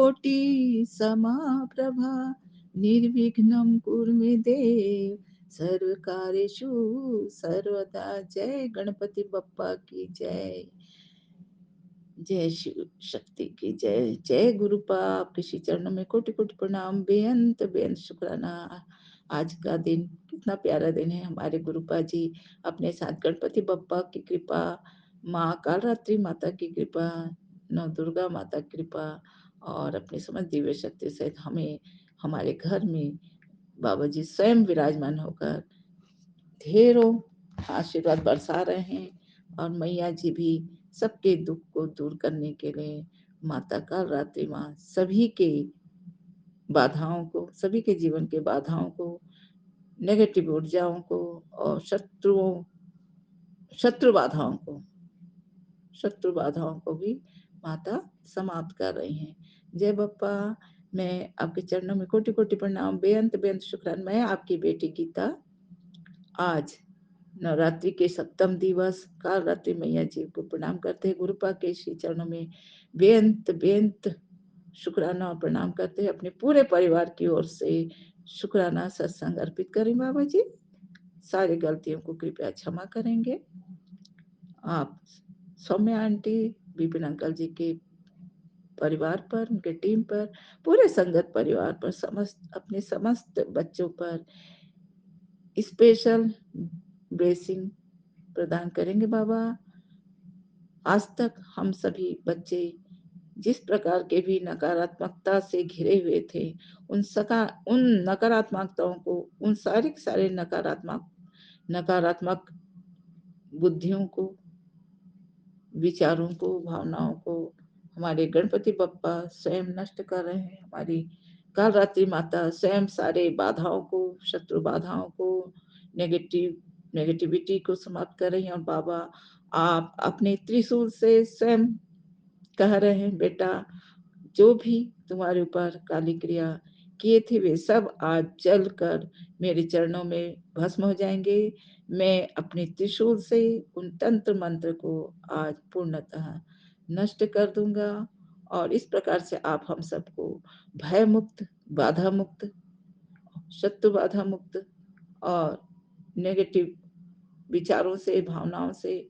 कोटि समाप्रभा निर्विघ्नं कुरु मे देव सर्वकार्येषु सर्वदा। जय गणपति बप्पा की जय। जय शिव शक्ति की जय। जय गुरुपा, आपके श्री चरणों में कोटि कोटि प्रणाम, बेअंत बेअंत शुक्राना। आज का दिन कितना प्यारा दिन है। हमारे गुरुपा जी अपने साथ गणपति बप्पा की कृपा, माँ कालरात्रि माता की कृपा, नौ दुर्गा माता की कृपा और अपनी समझ दिव्य शक्ति सहित हमें हमारे घर में बाबा जी स्वयं विराजमान होकर ढेरों आशीर्वाद बरसा रहे हैं। और मैया जी भी सबके दुख को दूर करने के लिए, माता कालरात्रि माँ सभी के बाधाओं को, सभी के जीवन के बाधाओं को, नेगेटिव ऊर्जाओं को और शत्रु बाधाओं को भी माता समाप्त कर रही हैं। जय बप्पा। मैं आपके चरणों में कोटि कोटि प्रणाम, बेअंत बेअंत शुक्राना। मैं आपकी बेटी गीता आज नवरात्रि के सप्तम दिवस कालरात्रि मैया जी को प्रणाम करते हैं। गुरुपा के श्री चरणों में बेअंत बेअंत शुक्राना और प्रणाम करते हैं। अपने पूरे परिवार की ओर से शुक्राना सत्संग अर्पित करें। बाबा जी सारी गलतियों को कृपया क्षमा करेंगे। आप सौम्या आंटी, विपिन अंकल जी के परिवार पर, उनके टीम पर, पूरे संगत परिवार पर, अपने समस्त बच्चों पर स्पेशल ब्लेसिंग प्रदान करेंगे। बाबा आज तक हम सभी बच्चे जिस प्रकार के भी नकारात्मकता से घिरे हुए थे, उन नकारात्मकताओं को, उन सारे नकारात्मक बुद्धियों को, विचारों को, भावनाओं को हमारे गणपति बप्पा स्वयं नष्ट कर रहे हैं। हमारी कालरात्रि माता स्वयं सारे बाधाओं को, शत्रु बाधाओं को, नेगेटिविटी को समाप्त कर रही हैं। और बाबा आप अपने त्रिशूल से स्वयं कह रहे हैं, बेटा जो भी तुम्हारे ऊपर काली क्रिया किए थे वे सब आज जल कर मेरे चरणों में भस्म हो जाएंगे। मैं अपने त्रिशूल से उन तंत्र मंत्र को आज पूर्णतः नष्ट कर दूंगा। और इस प्रकार से आप हम सबको भय मुक्त, बाधा मुक्त, शत्रु बाधा मुक्त और नेगेटिव विचारों से, भावनाओं से,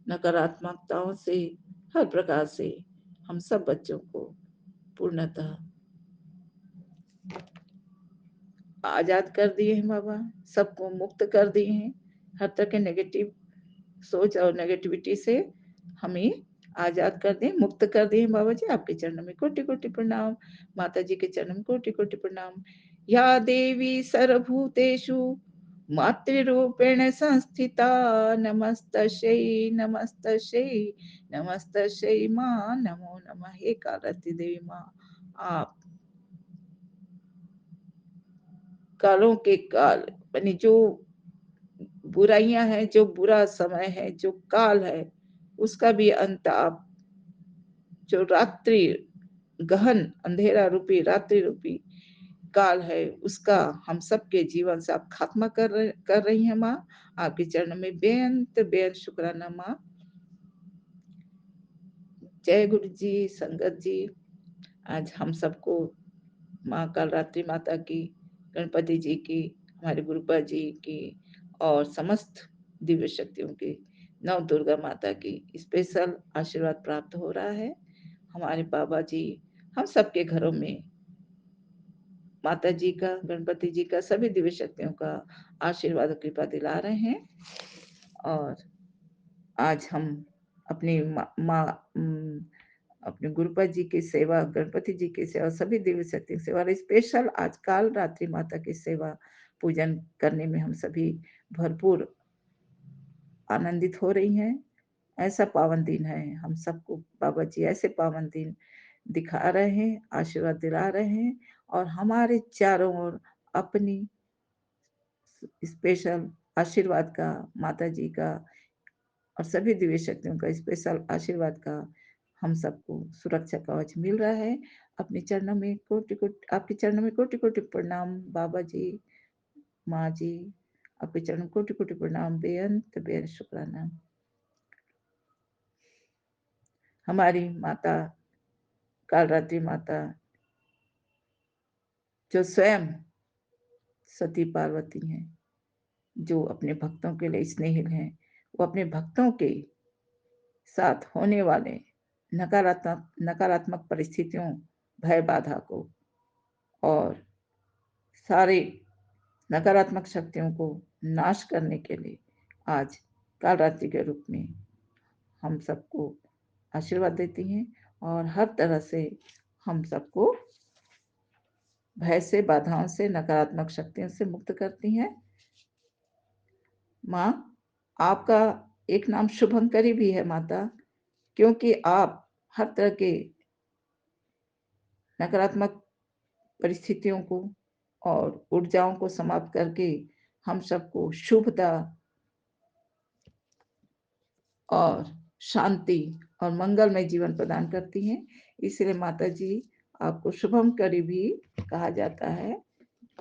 नकारात्मकताओं से, हर प्रकार से हम सब बच्चों को पूर्णतः आजाद कर दिए हैं। बाबा सबको मुक्त कर दिए हैं। हर तरह के नेगेटिव सोच और नेगेटिविटी से हमें आजाद कर दें, मुक्त कर दिए हैं। बाबा जी आपके चरणों में कोटि कोटि प्रणाम, माता जी के चरणों में कोटि कोटि प्रणाम। या देवी सर्वभूतेषु मातृरूपेण संस्थिता नमस्तस्यै नमस्तस्यै नमस्तस्यै माँ नमो नमः। हे कालरात्रि देवी माँ, आप कालों के काल यानी जो बुराइयां हैं, जो बुरा समय है, जो काल है, उसका भी अंत आप, जो रात्रि गहन अंधेरा रूपी रात्रि रूपी काल है, उसका हम सबके जीवन से आप खात्मा कर रही हैं माँ। आपके चरणों में बेअंत बेअंत शुक्राना माँ। जय गुरु जी, संगत जी। आज हम सबको माँ कालरात्रि माता की, गणपति जी की, हमारे गुरुपा जी की और समस्त दिव्य शक्तियों की, नव दुर्गा माता की स्पेशल आशीर्वाद प्राप्त हो रहा है। हमारे बाबा जी हम सबके घरों में माता जी का, गणपति जी का, सभी दिव्य शक्तियों का आशीर्वाद और कृपा दिला रहे हैं। और आज हम अपनी अपने गुरुपा जी की सेवा, गणपति जी की सेवा, सभी दिव्य शक्ति की सेवा, स्पेशल आज काल रात्रि माता की सेवा पूजन करने में हम सभी भरपूर आनंदित हो रही हैं। ऐसा पावन दिन है, हम सबको बाबा जी ऐसे पावन दिन दिखा रहे हैं, आशीर्वाद दिला रहे हैं और हमारे चारों ओर अपनी स्पेशल आशीर्वाद का, माता जी का और सभी दिव्य शक्तियों का स्पेशल आशीर्वाद का हम सबको सुरक्षा कवच मिल रहा है। अपने चरणों में कोटि कोटि, आपके चरणों में कोटि कोटि प्रणाम बाबा जी, माँ जी, आपके चरणों में कोटि कोटि प्रणाम, बेअंत बेअंत शुक्राना। हमारी माता कालरात्रि माता जो स्वयं सती पार्वती हैं, जो अपने भक्तों के लिए स्नेहिल हैं, वो अपने भक्तों के साथ होने वाले नकारात्मक परिस्थितियों, भय बाधा को और सारे नकारात्मक शक्तियों को नाश करने के लिए आज कालरात्रि के रूप में हम सबको आशीर्वाद देती हैं और हर तरह से हम सबको भय से, बाधाओं से, नकारात्मक शक्तियों से मुक्त करती हैं। माँ, आपका एक नाम शुभंकरी भी है माता, क्योंकि आप हर तरह के नकारात्मक परिस्थितियों को और ऊर्जाओं को समाप्त करके हम सबको शुभता और शांति और मंगलमय जीवन प्रदान करती हैं। इसलिए माता जी आपको शुभंकरी भी कहा जाता है।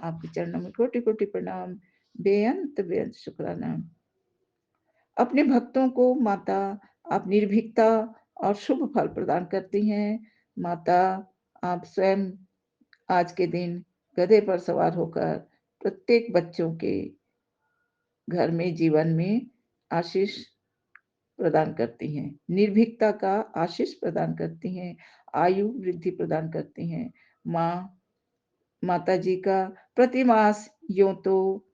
आपके चरणों में कोटि-कोटि प्रणाम, बेअंत शुक्राना। अपने भक्तों को माता आप निर्भीकता और शुभ फल प्रदान करती हैं। माता आप स्वयं आज के दिन गधे पर सवार होकर प्रत्येक बच्चों के घर में, जीवन में आशीष प्रदान करती हैं, निर्भीकता का आशीष प्रदान करती हैं, आयु वृद्धि प्रदान करती हैं। माता जी का प्रतिमास यूं तो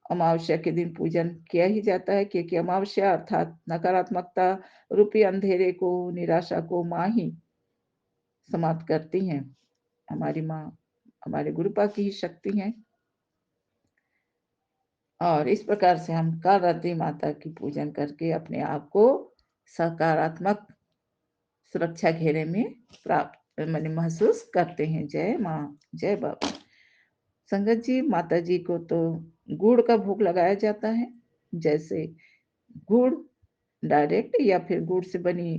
अमावस्या के दिन पूजन किया ही जाता है, क्योंकि अमावस्या अर्थात नकारात्मकता रूपी अंधेरे को, निराशा को माँ ही समाप्त करती हैं। हमारी माँ हमारे गुरुपा की ही शक्ति है और इस प्रकार से हम कालरात्रि माता की पूजन करके अपने आप को सकारात्मक सुरक्षा घेरे में प्राप्त माने महसूस करते हैं। जय माँ, जय बाबा। संगत जी, माता जी को तो गुड़ का भोग लगाया जाता है। जैसे गुड़ डायरेक्ट या फिर गुड़ से बनी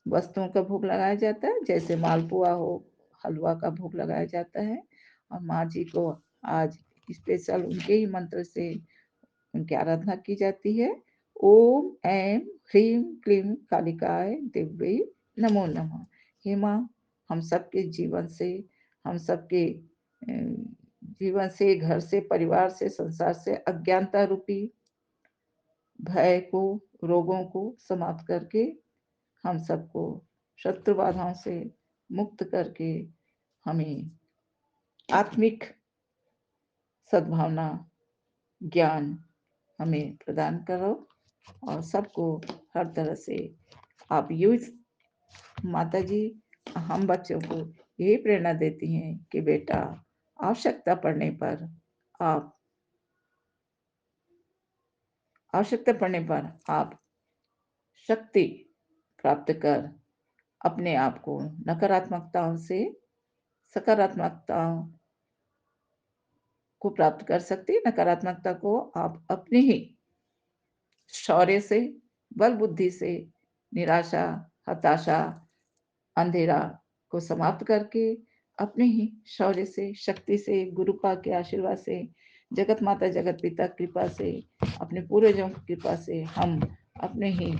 वस्तुओं का भोग लगाया जाता है, जैसे मालपुआ हो, हलवा का भोग लगाया जाता है। और माँ जी को आज स्पेशल उनके ही मंत्र से उनकी आराधना की जाती है। ओम ऐं ह्रीं क्लीं कालिकाय दिव्यै नमो नमः। हे माँ, हम सबके जीवन से, हम सबके जीवन से, घर से, परिवार से, संसार से अज्ञानता रूपी भय को, रोगों को समाप्त करके हम सबको शत्रु बाधाओं से मुक्त करके हमें आत्मिक सद्भावना, ज्ञान हमें प्रदान करो और सबको हर तरह से आप यूज माता जी हम बच्चों को यही प्रेरणा देती हैं कि बेटा आवश्यकता पड़ने पर आप शक्ति प्राप्त कर अपने आप को नकारात्मकताओं से सकारात्मकताओं को प्राप्त कर सकते हैं। नकारात्मकता को आप अपने ही शौर्य से, बल बुद्धि से, निराशा, हताशा, अंधेरा को समाप्त करके अपने ही शौर्य से, शक्ति से, गुरुपा के आशीर्वाद से, जगत माता जगत पिता कृपा से, अपने पूर्वजों की कृपा से हम अपने ही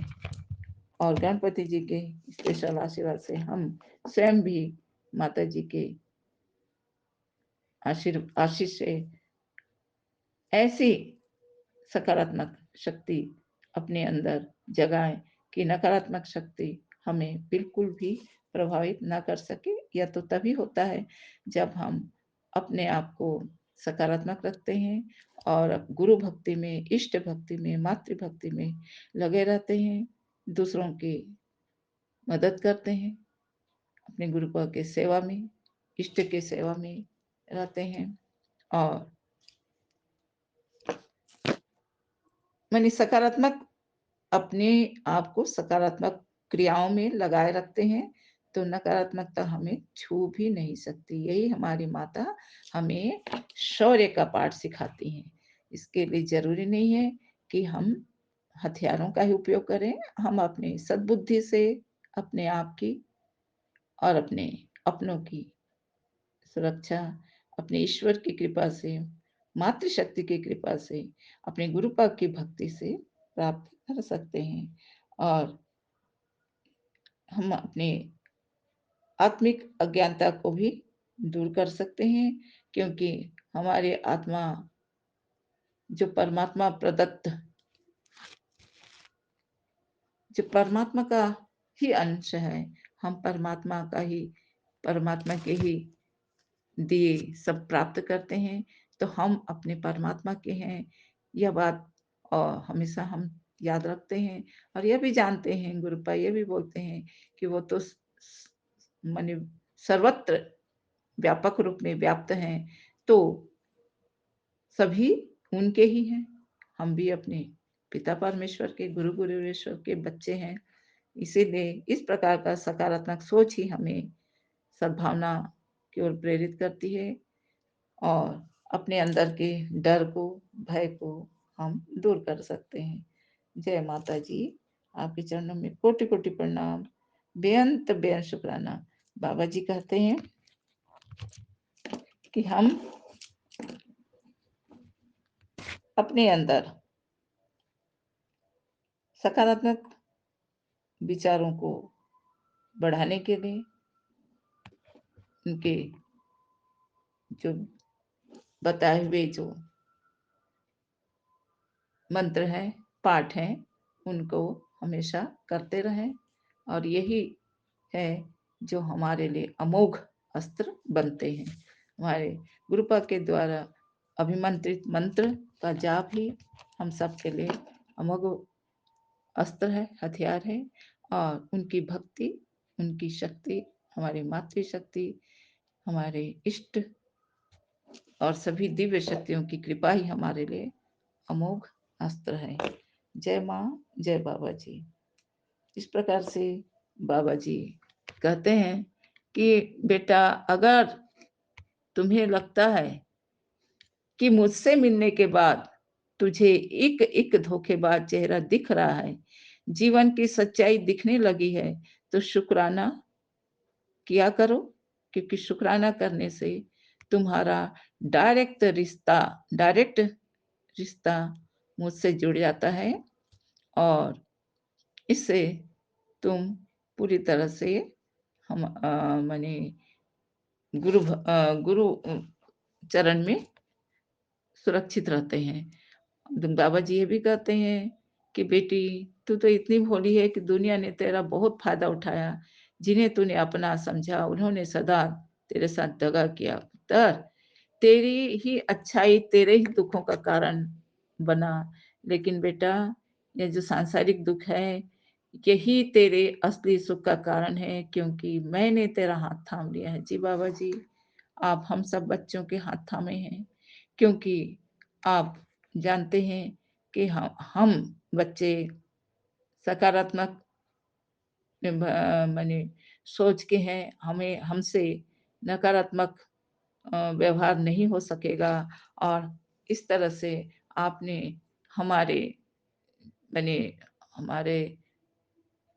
और गणपति जी के स्पेशल आशीर्वाद से हम स्वयं भी माता जी के आशीष से ऐसी सकारात्मक शक्ति अपने अंदर जगाएं कि नकारात्मक शक्ति हमें बिल्कुल भी प्रभावित ना कर सके। यह तो तभी होता है जब हम अपने आप को सकारात्मक रखते हैं और गुरु भक्ति में, इष्ट भक्ति में, मातृ भक्ति में लगे रहते हैं, दूसरों की मदद करते हैं, अपने गुरुपा के सेवा में, इष्ट के सेवा में रहते हैं और माने सकारात्मक अपने आप को सकारात्मक क्रियाओं में लगाए रखते हैं, तो नकारात्मकता हमें छू भी नहीं सकती। यही हमारी माता हमें शौर्य का पाठ सिखाती हैं। इसके लिए जरूरी नहीं है कि हम हथियारों का ही उपयोग करें, हम अपनी सद्बुद्धि से अपने आप की और अपने अपनों की सुरक्षा अपने ईश्वर की कृपा से, मातृशक्ति की कृपा से, अपने गुरुपा की भक्ति से प्राप्त कर सकते हैं और हम अपने आत्मिक अज्ञानता को भी दूर कर सकते हैं, क्योंकि हमारी आत्मा जो परमात्मा प्रदत्त, जो परमात्मा का ही अंश है, हम परमात्मा के ही दिए सब प्राप्त करते हैं, तो हम अपने परमात्मा के हैं, यह बात हमेशा हम याद रखते हैं। और यह भी जानते हैं, गुरुपा ये भी बोलते हैं कि वो तो माने सर्वत्र व्यापक रूप में व्याप्त हैं, तो सभी उनके ही हैं। हम भी अपने पिता परमेश्वर के, गुरु गुरुवेश्वर के बच्चे हैं। इसीलिए इस प्रकार का सकारात्मक सोच ही हमें सद्भावना की ओर प्रेरित करती है, और अपने अंदर के डर को, भय को हम दूर कर सकते हैं। जय माता जी। आपके चरणों में कोटि कोटि प्रणाम, बेअंत बेअंत शुक्राना। बाबा जी कहते हैं कि हम अपने अंदर सकारात्मक विचारों को बढ़ाने के लिए उनके जो बताए हुए जो मंत्र हैं, पाठ हैं, उनको हमेशा करते रहें, और यही है जो हमारे लिए अमोघ अस्त्र बनते हैं। हमारे गुरुपा के द्वारा अभिमंत्रित मंत्र का जाप ही हम सबके लिए अमोघ अस्त्र है, हथियार है, और उनकी भक्ति, उनकी शक्ति, हमारी मातृशक्ति, हमारे इष्ट और सभी दिव्य शक्तियों की कृपा ही हमारे लिए अमोघ अस्त्र है। जय माँ, जय बाबा जी। इस प्रकार से बाबा जी कहते हैं कि बेटा, अगर तुम्हें लगता है कि मुझसे मिलने के बाद तुझे एक एक धोखेबाज चेहरा दिख रहा है, जीवन की सच्चाई दिखने लगी है, तो शुक्राना किया करो, क्योंकि शुक्राना करने से तुम्हारा डायरेक्ट रिश्ता मुझसे जुड़ जाता है, और इससे तुम पूरी तरह से हम माने गुरु चरण में सुरक्षित रहते हैं। बाबा जी ये भी कहते हैं कि बेटी, तू तो इतनी भोली है कि दुनिया ने तेरा बहुत फायदा उठाया। जिन्हें तूने अपना समझा उन्होंने सदा तेरे साथ दगा किया। पुत्र, तेरी ही अच्छाई तेरे ही दुखों का कारण बना, लेकिन बेटा, ये जो सांसारिक दुख है, यही तेरे असली सुख का कारण है, क्योंकि मैंने तेरा हाथ थाम लिया है। जी बाबा जी, आप हम सब बच्चों के हाथ थामे हैं, क्योंकि आप जानते हैं कि हम बच्चे सकारात्मक माने सोच के हैं, हमें हमसे नकारात्मक व्यवहार नहीं हो सकेगा। और इस तरह से आपने हमारे माने हमारे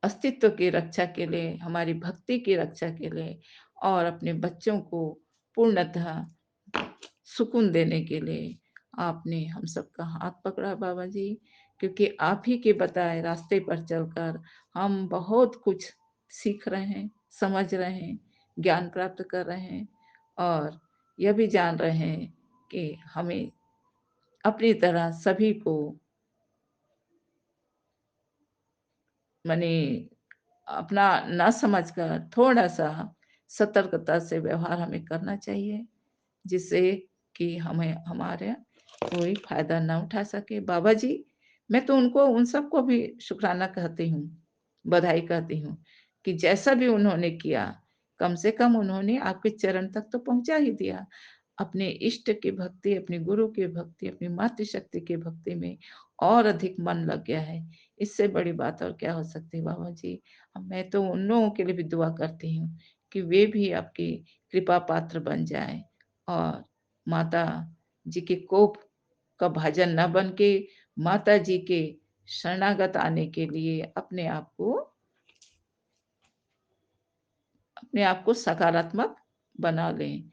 अस्तित्व की रक्षा के लिए, हमारी भक्ति की रक्षा के लिए, और अपने बच्चों को पूर्णतः सुकून देने के लिए आपने हम सबका हाथ पकड़ा बाबा जी, क्योंकि आप ही के बताए रास्ते पर चलकर हम बहुत कुछ सीख रहे हैं, समझ रहे हैं, ज्ञान प्राप्त कर रहे हैं, और यह भी जान रहे हैं कि हमें अपनी तरह सभी को माने अपना ना समझकर थोड़ा सा सतर्कता से व्यवहार हमें करना चाहिए, जिससे कि हमें हमारे कोई फायदा ना उठा सके। बाबा जी, मैं तो उनको उन सबको भी शुक्राना कहती हूँ, बधाई कहती हूँ कि जैसा भी उन्होंने किया, कम से कम उन्होंने आपके चरण तक तो पहुंचा ही दिया। अपने इष्ट की भक्ति, अपने गुरु की भक्ति, अपनी मातृशक्ति की भक्ति में और अधिक मन लग गया है। इससे बड़ी बात और क्या हो सकती है बाबा जी। मैं तो उन लोगों के लिए भी दुआ करती हूँ कि वे भी आपकी कृपा पात्र बन जाएं, और माता जी के कोप का भाजन न बन के माता जी के शरणागत आने के लिए अपने आप को सकारात्मक बना लें।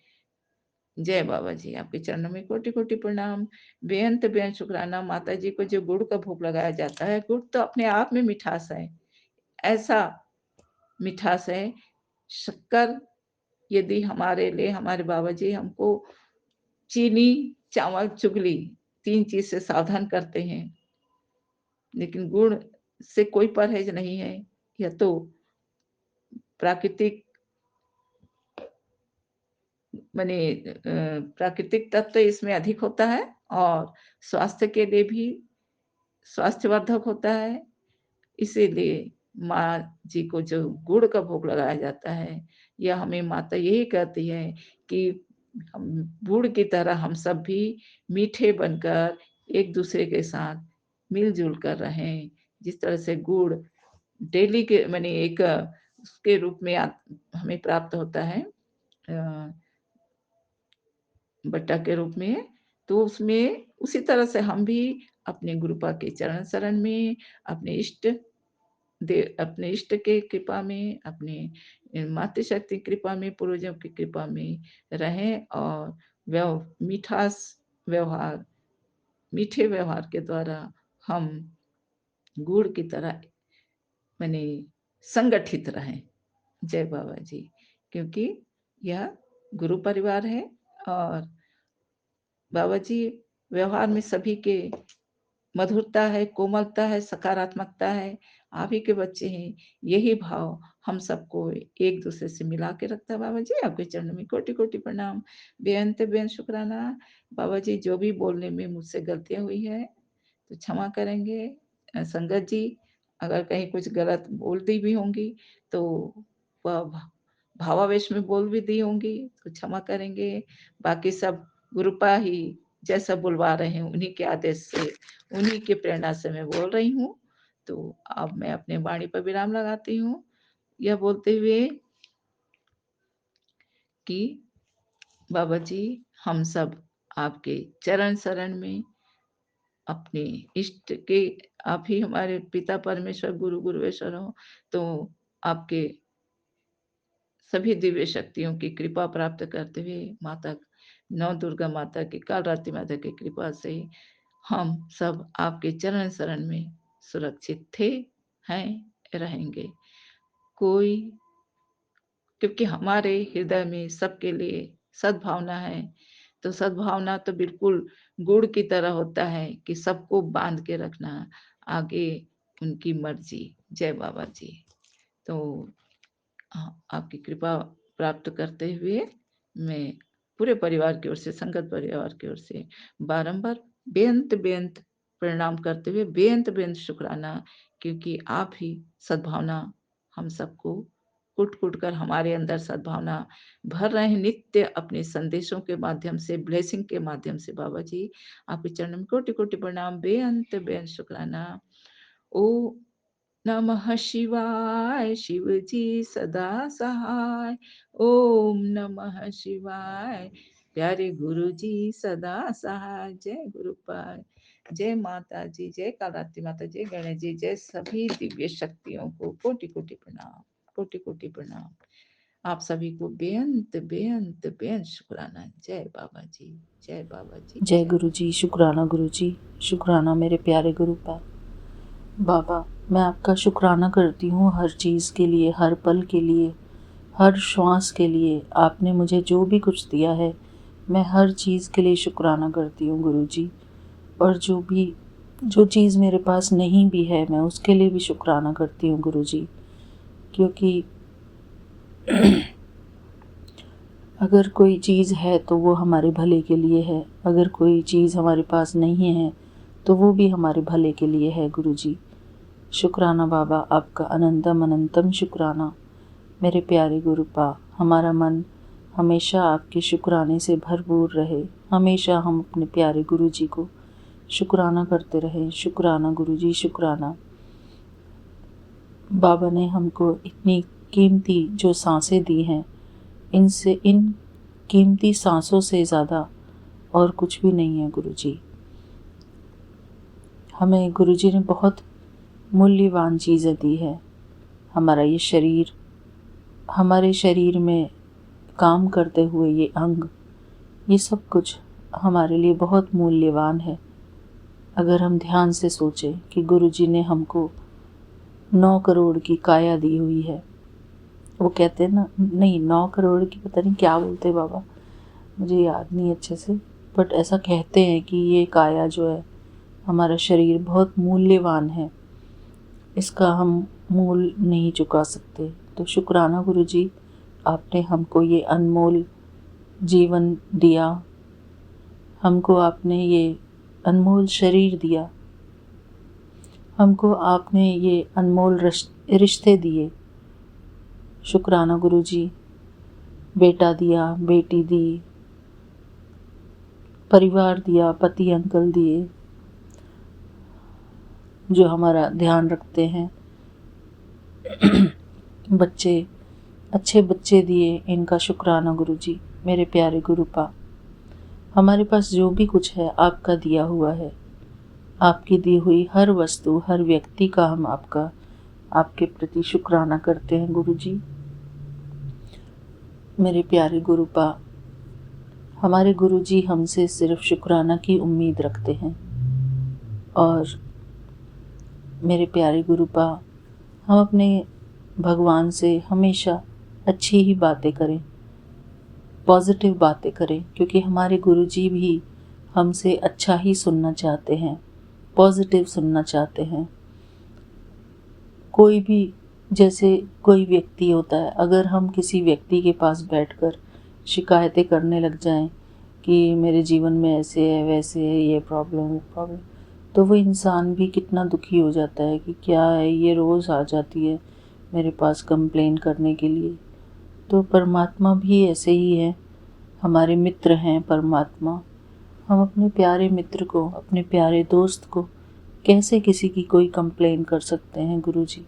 जय बाबा जी। आपके चरणों में कोटि कोटि प्रणाम, बेअंत बेअंत शुक्राना। माता जी को जो गुड़ का भोग लगाया जाता है, गुड़ तो अपने आप में मिठास है, ऐसा मिठास है शक्कर यदि हमारे लिए हमारे बाबा जी हमको चीनी, चावल, चुगली 3 चीज़ से सावधान करते हैं, लेकिन गुड़ से कोई परहेज नहीं है। यह तो प्राकृतिक माने प्राकृतिक तत्व इसमें अधिक होता है और स्वास्थ्य के लिए भी स्वास्थ्यवर्धक होता है। इसीलिए माँ जी को जो गुड़ का भोग लगाया जाता है, यह हमें माता यही कहती है कि हम गुड़ की तरह हम सब भी मीठे बनकर एक-दूसरे के साथ मिल-जुल कर रहें। जिस तरह से गुड़ डेली के माने एक उसके रूप में हमें प्राप्त होता है अ, बट्टा के रूप में, तो उसमें उसी तरह से हम भी अपने गुरुपा के चरण शरण में, अपने इष्ट के कृपा में, अपने मातृशक्ति कृपा में, पूर्वजों की कृपा में रहें और मिठास व्यवहार मीठे व्यवहार के द्वारा हम गुड़ की तरह माने संगठित रहें। जय बाबा जी। क्योंकि यह गुरु परिवार है और बाबा जी व्यवहार में सभी के मधुरता है, कोमलता है, सकारात्मकता है। आप ही के बच्चे हैं। यही भाव हम सबको एक-दूसरे से मिला के रखता है बाबा जी। आपके चरणों में कोटि-कोटि प्रणाम। बेअंत-बेअंत शुक्राना। बाबा जी जो भी बोलने में मुझसे गलतियाँ हुई हैं, तो क्षमा करेंगे। संगत जी अगर कहीं कुछ गलत बोल दी भी होंगी, तो वह भावावेश में बोल भी दी होंगी, तो क्षमा करेंगे। बाकी सब गुरुपा ही जैसा बुलवा रहे हैं, उन्हीं के आदेश से, उन्हीं की प्रेरणा से मैं बोल रही हूँ। तो अब मैं अपने वाणी पर विराम लगाती हूँ, यह बोलते हुए कि बाबा जी, हम सब आपके चरण शरण में अपने इष्ट के आप ही हमारे पिता परमेश्वर, गुरु गुरुवेश्वर हो, तो आपके सभी दिव्य शक्तियों की कृपा प्राप्त करते हुए माता नौ दुर्गा माता की, कालरात्रि माता की कृपा से हम सब आपके चरण शरण में सुरक्षित थे, हैं, रहेंगे। कोई क्योंकि हमारे हृदय में सबके लिए सद्भावना है, तो सद्भावना तो बिल्कुल गुड़ की तरह होता है कि सबको बाँध के रखना, आगे उनकी मर्ज़ी। जय बाबा जी। तो आपकी कृपा प्राप्त करते हुए मैं पूरे परिवार की ओर से, संगत परिवार की ओर से बारंबार बेअंत-बेअंत प्रणाम करते हुए बेअंत-बेअंत शुक्राना, क्योंकि आप ही सद्भावना हम सबको कूट-कूट कर हमारे अंदर सद्भावना भर रहे हैं नित्य अपने संदेशों के माध्यम से, ब्लेसिंग के माध्यम से बाबा जी। आपके चरणों में कोटि-कोटि प्रणाम, बेअंत-बेअंत शुक्राना। ओ नमः शिवाय, शिव जी सदा सहाय। ओम नमः शिवाय, प्यारे गुरु जी सदा सहाय। जय गुरुपाद, जय माता जी, जय कालाती माता, जय गणेश जी, जय सभी दिव्य शक्तियों को कोटि कोटि प्रणाम, कोटि कोटि प्रणाम। आप सभी को बेअंत बेअंत बेअंत शुक्राना। जय बाबा जी, जय बाबा जी, जय गुरु जी। शुक्राना गुरु जी, शुक्राना मेरे प्यारे गुरुपाद। बाबा, मैं आपका शुक्राना करती हूँ हर चीज़ के लिए, हर पल के लिए, हर श्वास के लिए। आपने मुझे जो भी कुछ दिया है, मैं हर चीज़ के लिए शुक्राना करती हूँ गुरु जी। और जो चीज़ मेरे पास नहीं भी है, मैं उसके लिए भी शुक्राना करती हूँ गुरु जी। क्योंकि अगर कोई चीज़ है तो वो हमारे भले के लिए है, अगर कोई चीज़ हमारे पास नहीं है तो वो भी हमारे भले के लिए है गुरु जी। शुक्राना बाबा, आपका अनंतम अनंतम शुक्राना मेरे प्यारे गुरुपा। हमारा मन हमेशा आपके शुक्राने से भरपूर रहे, हमेशा हम अपने प्यारे गुरु जी को शुक्राना करते रहें। शुक्राना गुरु जी, शुक्राना। बाबा ने हमको इतनी कीमती जो सांसें दी हैं, इन कीमती सांसों से ज़्यादा और कुछ भी नहीं है गुरु जी। हमें गुरु जी ने बहुत मूल्यवान चीज़ें दी है। हमारा ये शरीर, हमारे शरीर में काम करते हुए ये अंग, ये सब कुछ हमारे लिए बहुत मूल्यवान है। अगर हम ध्यान से सोचें कि गुरु जी ने हमको 9 करोड़ की काया दी हुई है, वो कहते हैं ना, नहीं 9 करोड़ की पता नहीं क्या बोलते बाबा, मुझे याद नहीं अच्छे से, बट ऐसा कहते हैं कि ये काया जो है, हमारा शरीर बहुत मूल्यवान है, इसका हम मूल नहीं चुका सकते। तो शुक्राना गुरुजी, आपने हमको ये अनमोल जीवन दिया, हमको आपने ये अनमोल शरीर दिया, हमको आपने ये अनमोल रिश्ते दिए। शुक्राना गुरुजी, बेटा दिया, बेटी दी, परिवार दिया, पति अंकल दिए जो हमारा ध्यान रखते हैं, बच्चे, अच्छे बच्चे दिए, इनका शुक्राना गुरुजी। मेरे प्यारे गुरुपा, हमारे पास जो भी कुछ है आपका दिया हुआ है, आपकी दी हुई हर वस्तु, हर व्यक्ति का हम आपके प्रति शुक्राना करते हैं गुरुजी। मेरे प्यारे गुरुपा, हमारे गुरुजी हमसे सिर्फ शुक्राना की उम्मीद रखते हैं। और मेरे प्यारे गुरुपा, हम अपने भगवान से हमेशा अच्छी ही बातें करें, पॉजिटिव बातें करें, क्योंकि हमारे गुरुजी भी हमसे अच्छा ही सुनना चाहते हैं, पॉजिटिव सुनना चाहते हैं। कोई भी, जैसे कोई व्यक्ति होता है, अगर हम किसी व्यक्ति के पास बैठकर शिकायतें करने लग जाएं कि मेरे जीवन में ऐसे है, वैसे है, ये प्रॉब्लम, तो वो इंसान भी कितना दुखी हो जाता है कि क्या है, ये रोज़ आ जाती है मेरे पास कंप्लेन करने के लिए। तो परमात्मा भी ऐसे ही है, हमारे मित्र हैं परमात्मा। हम अपने प्यारे मित्र को, अपने प्यारे दोस्त को कैसे किसी की कोई कंप्लेन कर सकते हैं गुरुजी।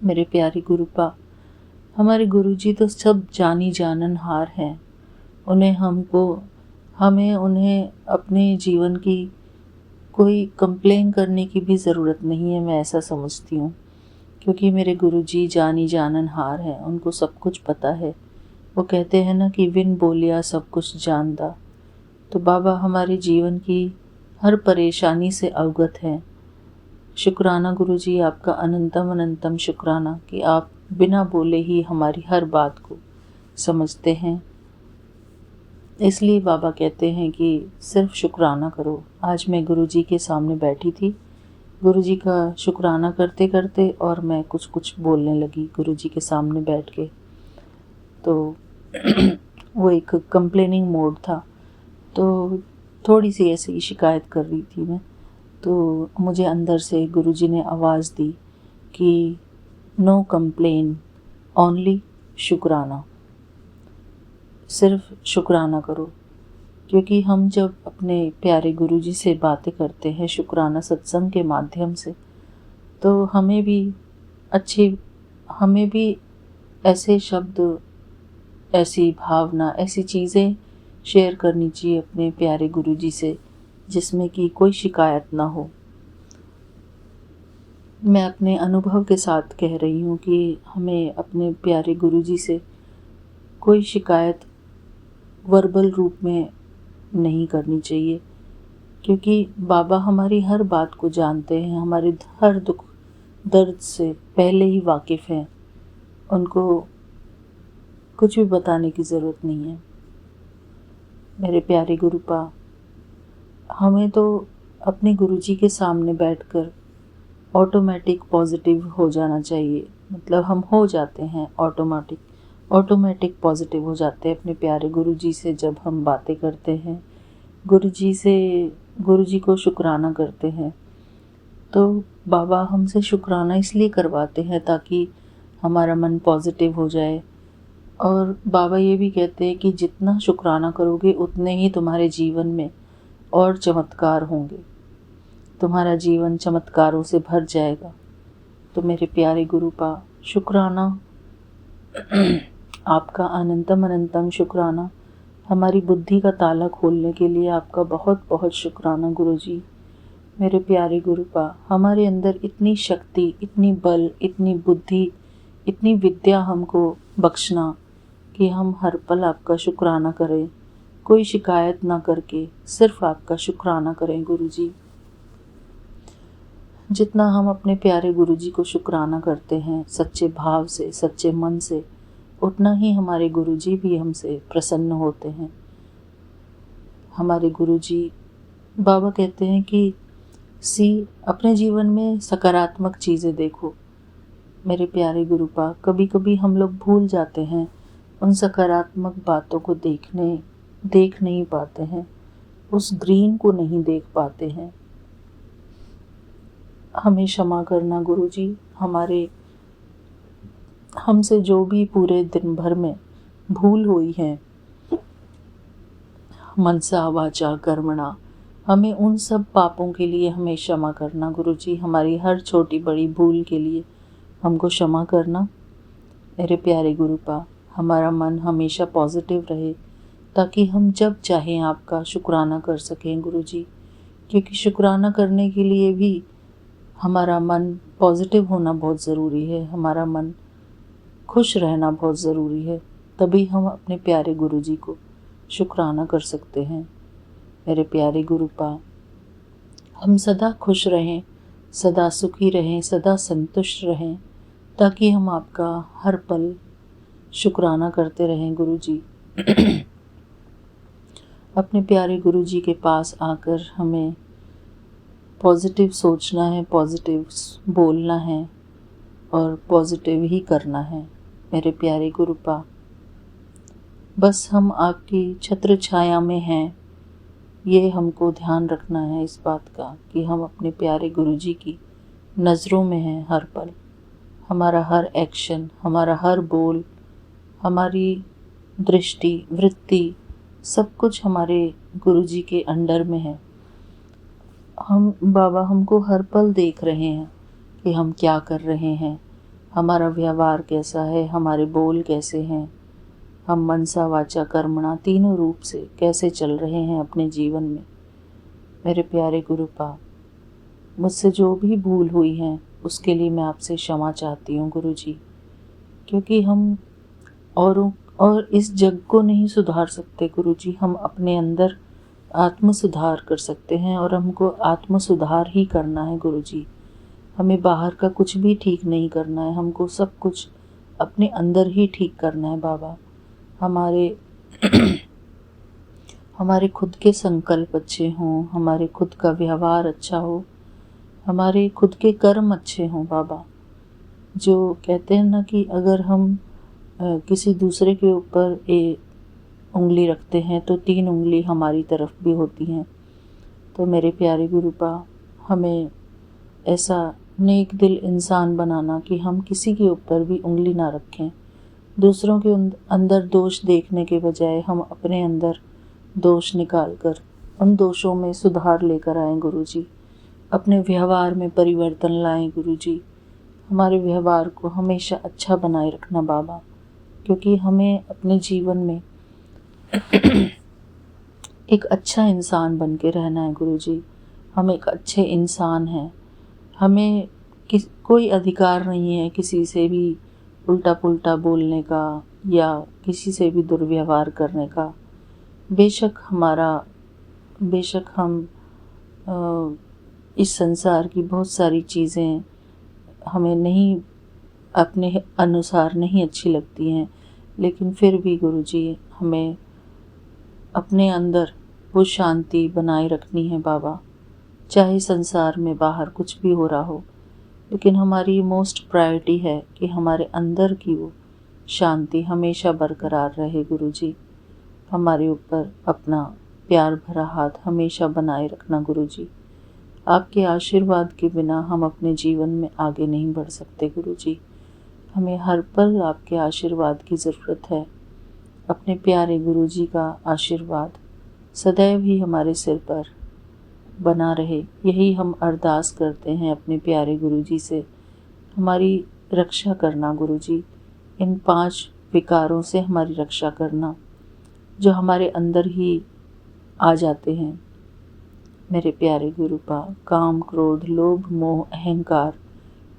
मेरे प्यारे गुरुपा, हमारे गुरुजी तो सब जानी जाननहार हैं, हमें उन्हें अपने जीवन की कोई कंप्लेन करने की भी ज़रूरत नहीं है, मैं ऐसा समझती हूँ, क्योंकि मेरे गुरुजी जानी जाननहार हैं, उनको सब कुछ पता है। वो कहते हैं ना कि बिन बोलिया सब कुछ जानदा। तो बाबा हमारे जीवन की हर परेशानी से अवगत हैं। शुक्राना गुरुजी, आपका अनंतम अनंतम शुक्राना कि आप बिना बोले ही हमारी हर बात को समझते हैं। इसलिए बाबा कहते हैं कि सिर्फ शुक्राना करो। आज मैं गुरुजी के सामने बैठी थी, गुरुजी का शुक्राना करते करते, और मैं कुछ कुछ बोलने लगी गुरुजी के सामने बैठ के। तो वो एक कंप्लेनिंग मोड था, तो थोड़ी सी ऐसी शिकायत कर रही थी मैं। तो मुझे अंदर से गुरुजी ने आवाज़ दी कि नो कंप्लेन, ओनली शुक्राना, सिर्फ शुक्राना करो। क्योंकि हम जब अपने प्यारे गुरुजी से बातें करते हैं शुक्राना सत्संग के माध्यम से, तो हमें भी ऐसे शब्द, ऐसी भावना, ऐसी चीज़ें शेयर करनी चाहिए अपने प्यारे गुरुजी से जिसमें कि कोई शिकायत ना हो। मैं अपने अनुभव के साथ कह रही हूँ कि हमें अपने प्यारे गुरुजी से कोई शिकायत वर्बल रूप में नहीं करनी चाहिए, क्योंकि बाबा हमारी हर बात को जानते हैं, हमारे हर दुख दर्द से पहले ही वाकिफ़ हैं, उनको कुछ भी बताने की ज़रूरत नहीं है। मेरे प्यारे गुरुपा, हमें तो अपने गुरुजी के सामने बैठकर ऑटोमेटिक पॉजिटिव हो जाना चाहिए, मतलब हम हो जाते हैं ऑटोमेटिक पॉजिटिव हो जाते हैं अपने प्यारे गुरुजी से जब हम बातें करते हैं, गुरुजी को शुक्राना करते हैं। तो बाबा हमसे शुक्राना इसलिए करवाते हैं ताकि हमारा मन पॉजिटिव हो जाए। और बाबा ये भी कहते हैं कि जितना शुक्राना करोगे उतने ही तुम्हारे जीवन में और चमत्कार होंगे, तुम्हारा जीवन चमत्कारों से भर जाएगा। तो मेरे प्यारे गुरुपा, शुक्राना, आपका अनंतम अनंतम शुक्राना। हमारी बुद्धि का ताला खोलने के लिए आपका बहुत बहुत शुक्राना गुरुजी। मेरे प्यारे गुरुपा, हमारे अंदर इतनी शक्ति, इतनी बल, इतनी बुद्धि, इतनी विद्या हमको बख्शना कि हम हर पल आपका शुक्राना करें, कोई शिकायत ना करके सिर्फ आपका शुक्राना करें गुरुजी। जितना हम अपने प्यारे गुरुजी को शुक्राना करते हैं सच्चे भाव से, सच्चे मन से, उतना ही हमारे गुरुजी भी हमसे प्रसन्न होते हैं। हमारे गुरुजी बाबा कहते हैं कि अपने जीवन में सकारात्मक चीज़ें देखो। मेरे प्यारे गुरुपा, कभी कभी हम लोग भूल जाते हैं, उन सकारात्मक बातों को देख नहीं पाते हैं, उस ग्रीन को नहीं देख पाते हैं। हमें क्षमा करना गुरुजी, हमसे जो भी पूरे दिन भर में भूल हुई है, मनसा वाचा कर्मणा, हमें उन सब पापों के लिए हमें क्षमा करना गुरुजी। हमारी हर छोटी बड़ी भूल के लिए हमको क्षमा करना। मेरे प्यारे गुरुपा, हमारा मन हमेशा पॉजिटिव रहे ताकि हम जब चाहें आपका शुक्राना कर सकें गुरुजी, क्योंकि शुक्राना करने के लिए भी हमारा मन पॉजिटिव होना बहुत ज़रूरी है, हमारा मन खुश रहना बहुत ज़रूरी है, तभी हम अपने प्यारे गुरुजी को शुक्राना कर सकते हैं। मेरे प्यारे गुरुपा, हम सदा खुश रहें, सदा सुखी रहें, सदा संतुष्ट रहें, ताकि हम आपका हर पल शुक्राना करते रहें गुरुजी। अपने प्यारे गुरुजी के पास आकर हमें पॉजिटिव सोचना है, पॉजिटिव बोलना है और पॉजिटिव ही करना है। मेरे प्यारे गुरुपा, बस हम आपकी छत्र छाया में हैं, ये हमको ध्यान रखना है इस बात का कि हम अपने प्यारे गुरुजी की नज़रों में हैं हर पल। हमारा हर एक्शन, हमारा हर बोल, हमारी दृष्टि, वृत्ति, सब कुछ हमारे गुरुजी के अंडर में है। बाबा हमको हर पल देख रहे हैं कि हम क्या कर रहे हैं, हमारा व्यवहार कैसा है, हमारे बोल कैसे हैं, हम मनसा वाचा कर्मणा तीनों रूप से कैसे चल रहे हैं अपने जीवन में। मेरे प्यारे गुरुपा, मुझसे जो भी भूल हुई है उसके लिए मैं आपसे क्षमा चाहती हूँ गुरुजी, क्योंकि हम और इस जग को नहीं सुधार सकते गुरुजी, हम अपने अंदर आत्म सुधार कर सकते हैं और हमको आत्म सुधार ही करना है गुरुजी। हमें बाहर का कुछ भी ठीक नहीं करना है, हमको सब कुछ अपने अंदर ही ठीक करना है बाबा। हमारे खुद के संकल्प अच्छे हों, हमारे खुद का व्यवहार अच्छा हो, हमारे खुद के कर्म अच्छे हों बाबा। जो कहते हैं ना कि अगर हम किसी दूसरे के ऊपर उंगली रखते हैं तो 3 उंगली हमारी तरफ भी होती हैं। तो मेरे प्यारे गुरुपा, हमें ऐसा नेक दिल इंसान बनाना कि हम किसी के ऊपर भी उंगली ना रखें। दूसरों के अंदर दोष देखने के बजाय हम अपने अंदर दोष निकालकर उन दोषों में सुधार लेकर आएं गुरुजी। अपने व्यवहार में परिवर्तन लाएं गुरुजी। हमारे व्यवहार को हमेशा अच्छा बनाए रखना बाबा, क्योंकि हमें अपने जीवन में एक अच्छा इंसान बन के रहना है गुरुजी। हम एक अच्छे इंसान हैं, हमें कोई अधिकार नहीं है किसी से भी उल्टा पुल्टा बोलने का या किसी से भी दुर्व्यवहार करने का। बेशक हम इस संसार की बहुत सारी चीज़ें हमें नहीं अपने अनुसार नहीं अच्छी लगती हैं, लेकिन फिर भी गुरुजी हमें अपने अंदर वो शांति बनाए रखनी है बाबा। चाहे संसार में बाहर कुछ भी हो रहा हो, लेकिन हमारी मोस्ट प्रायोरिटी है कि हमारे अंदर की वो शांति हमेशा बरकरार रहे गुरुजी। हमारे ऊपर अपना प्यार भरा हाथ हमेशा बनाए रखना गुरुजी। आपके आशीर्वाद के बिना हम अपने जीवन में आगे नहीं बढ़ सकते गुरुजी। हमें हर पल आपके आशीर्वाद की ज़रूरत है। अपने प्यारे गुरुजी का आशीर्वाद सदैव ही हमारे सिर पर बना रहे, यही हम अरदास करते हैं अपने प्यारे गुरुजी से। हमारी रक्षा करना गुरुजी, इन 5 विकारों से हमारी रक्षा करना जो हमारे अंदर ही आ जाते हैं। मेरे प्यारे गुरुपा, काम, क्रोध, लोभ, मोह, अहंकार,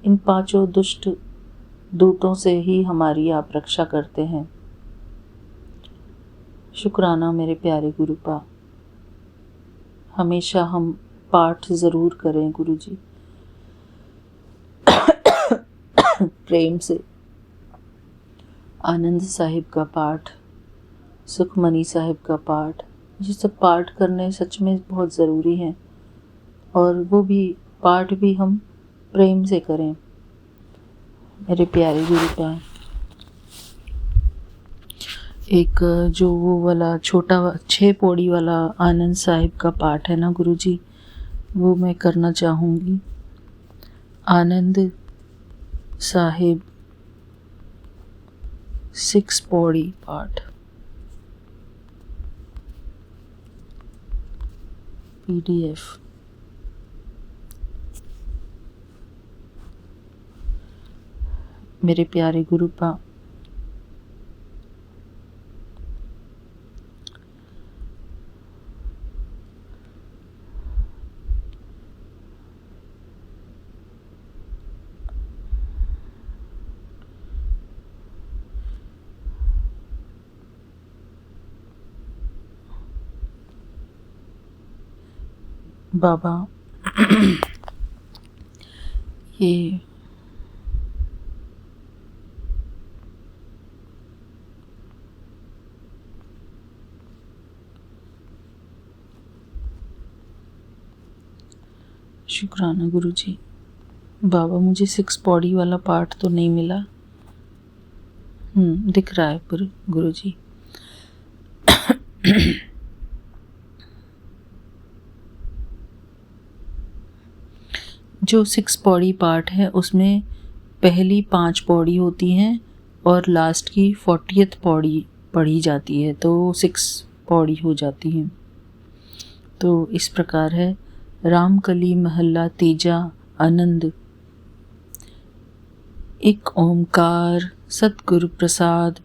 इन 5 दुष्ट दूतों से ही हमारी आप रक्षा करते हैं। शुक्राना मेरे प्यारे गुरुपा। हमेशा हम पाठ ज़रूर करें गुरुजी। प्रेम से आनंद साहिब का पाठ, सुखमनी साहिब का पाठ, ये सब पाठ करने सच में बहुत ज़रूरी हैं और वो भी पाठ भी हम प्रेम से करें। मेरे प्यारे गुरु का एक जो वो वाला छोटा 6 पौड़ी वाला आनंद साहिब का पाठ है ना गुरुजी, वो मैं करना चाहूँगी। आनंद साहिब 6 पौड़ी पाठ, PDF। मेरे प्यारे गुरु पा बाबा ये शुक्राना गुरुजी। बाबा मुझे 6 पौड़ी वाला पाठ तो नहीं मिला। दिख रहा है पर गुरुजी। जो 6 पौड़ी पाठ है उसमें पहली 5 पौड़ी होती हैं और लास्ट की 40th पौड़ी पढ़ी जाती है, तो 6 पौड़ी हो जाती हैं। तो इस प्रकार है। रामकली महला तीजा आनंद। एक ओमकार सतगुरु प्रसाद।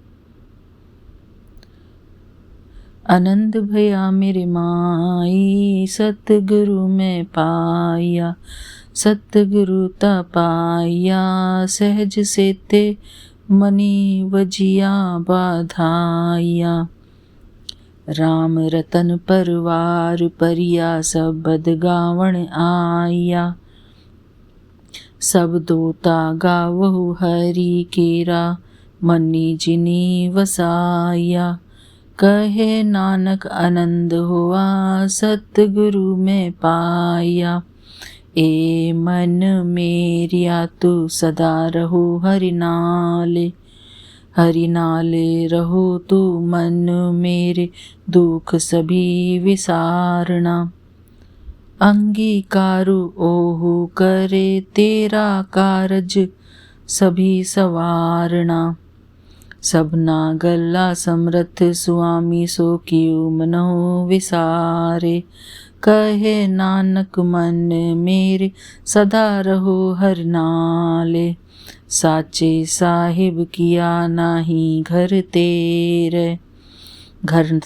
आनंद भया मेरे माई, सतगुरु में पाया, सतगुरु ता पाया, सहज से ते मनी वजिया बाधाया। राम रतन परवार परिया, सबद गावण आया, सब दोता गावहु हरि केरा, मनी जिनी वसाया। कहे नानक आनंद हुआ, सतगुरु में पाया। ए मन मेरिया तू सदा रहो हरि नाले, हरि नाले रहो तू मन मेरे, दुख सभी विसारना। अंगीकारु ओहु करे तेरा कारज, सभी सवारना। सबना गल्ला समर्थ स्वामी, सो कियो मनो विसारे। कहे नानक मन मेरे, सदा रहो हरि नाले। साचे साहिब किया नाही घर तेरे, घर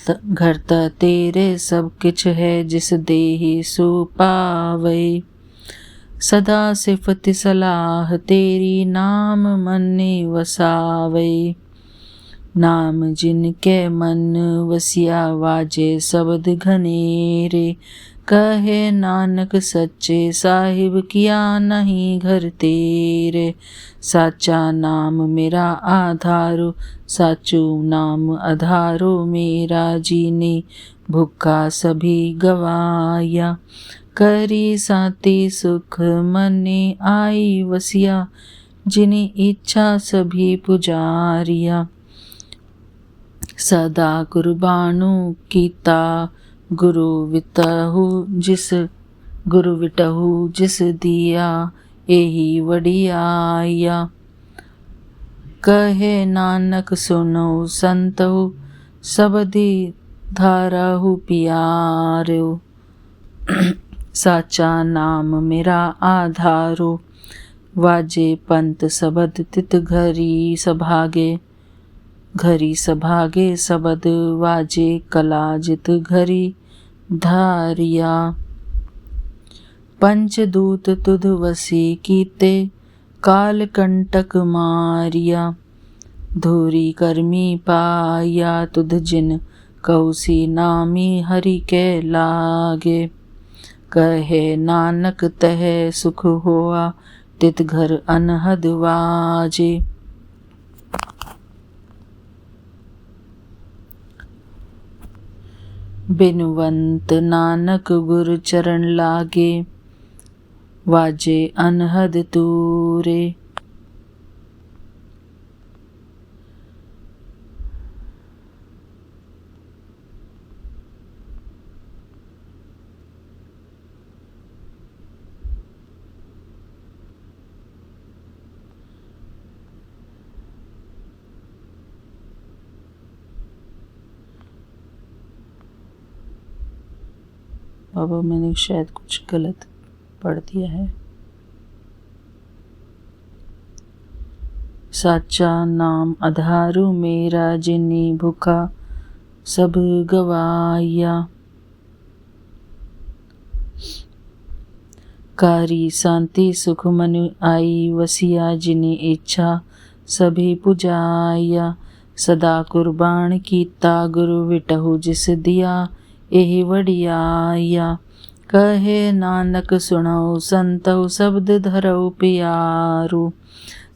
त तेरे सब किछ है, जिस देहि सो पावे। सदा सिफत सलाह तेरी, नाम मने वसावे। नाम जिनके मन वसिया, वाजे शब्द घनेरे। कहे नानक सच्चे साहिब किया नहीं घर तेरे। साचा नाम मेरा आधारो, साचो नाम आधारो मेरा। जीने भूखा सभी गवाया, करी साते सुख मने आई वसिया। जिनी इच्छा सभी पुजारिया, सदा कुर्बानु कीता। गुरु विटहु जिस दिया, एही वडियाया। कहे नानक सुनो संतहु, सबदी धारहु प्यारो। साचा नाम मेरा आधारो, वाजे पंत सबद तित घरी सभागे। घरी सभागे सबद वाजे, कला जित घरी धारिया। पंचदूत तुध वसी कीते, काल कंटक मारिया। धूरी कर्मी पाया तुध जिन, कौसी नामी हरि के लागे। कहे नानक तह सुख होआ, तित घर अनहद वाजे। बिनुवंत नानक गुर चरण लागे, वाजे अनहद तूरे। बाबा मैंने शायद कुछ गलत पढ़ दिया है। साचा नाम आधारू मेरा, जिन्नी भूखा सब गवाया। कारी शांति सुख मन आई, वसिया जिनी इच्छा सभी पुजाया। सदा कुर्बान कीता गुरु विटहु जिस दिया, एहि वडियाया। कहे नानक सुनऊ संतऊ, शब्द धरऊ पियारू।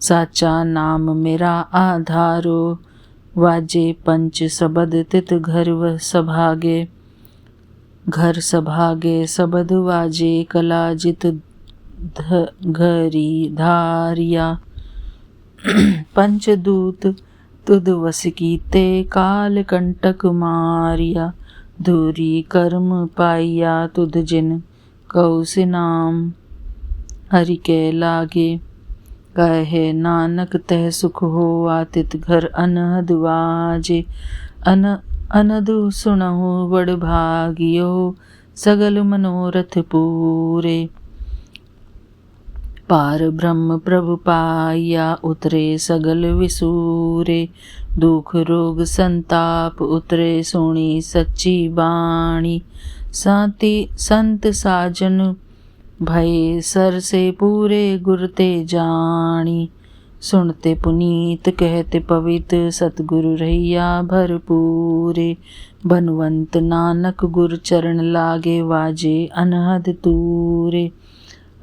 साचा नाम मेरा आधारो, वाजे पंच सबद तित घर सभागे। घर सभागे सबद वाजे, कला जित घरी धारिया। पंचदूत तुद वस कीते, काल कंटक मारिया। धूरी कर्म पाइया तुद जिन, कौस नाम हरि के लागे। कहे नानक तह सुख होआ, तित घर अनहद वाजे। अनदु सुनहु बड़ भागियो, सगल मनोरथ पूरे। पार ब्रह्म प्रभु पाया, उतरे सगल विसूरे। दुख रोग संताप उतरे, सुनी सच्ची बाणी। साति संत साजन भय सर से पूरे, गुरते जानी। सुनते पुनीत कहते पवित, सतगुरु रैया भरपूरे। बनवंत नानक गुर चरण लागे, वाजे अनहद तूरे।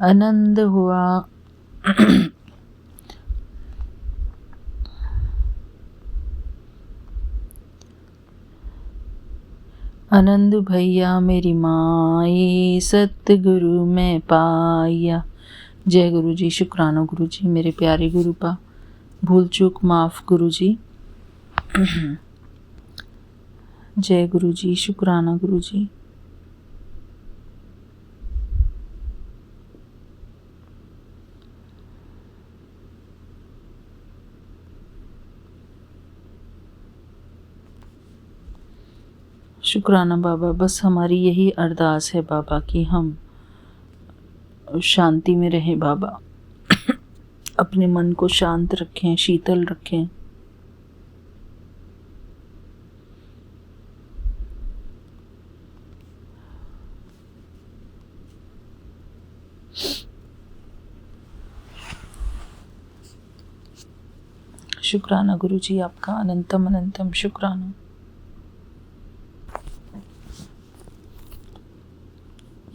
आनंद हुआ आनंद भैया मेरी माई, सतगुरु में पाया। जय गुरु जी। शुक्राना गुरु जी, मेरे प्यारे गुरु पा। भूल चूक माफ गुरु जी। जय गुरु जी। शुक्राना गुरु जी। शुक्राना बाबा। बस हमारी यही अरदास है बाबा कि हम शांति में रहें बाबा। अपने मन को शांत रखें, शीतल रखें। शुक्राना गुरु जी, आपका अनंतम अनंतम शुक्राना।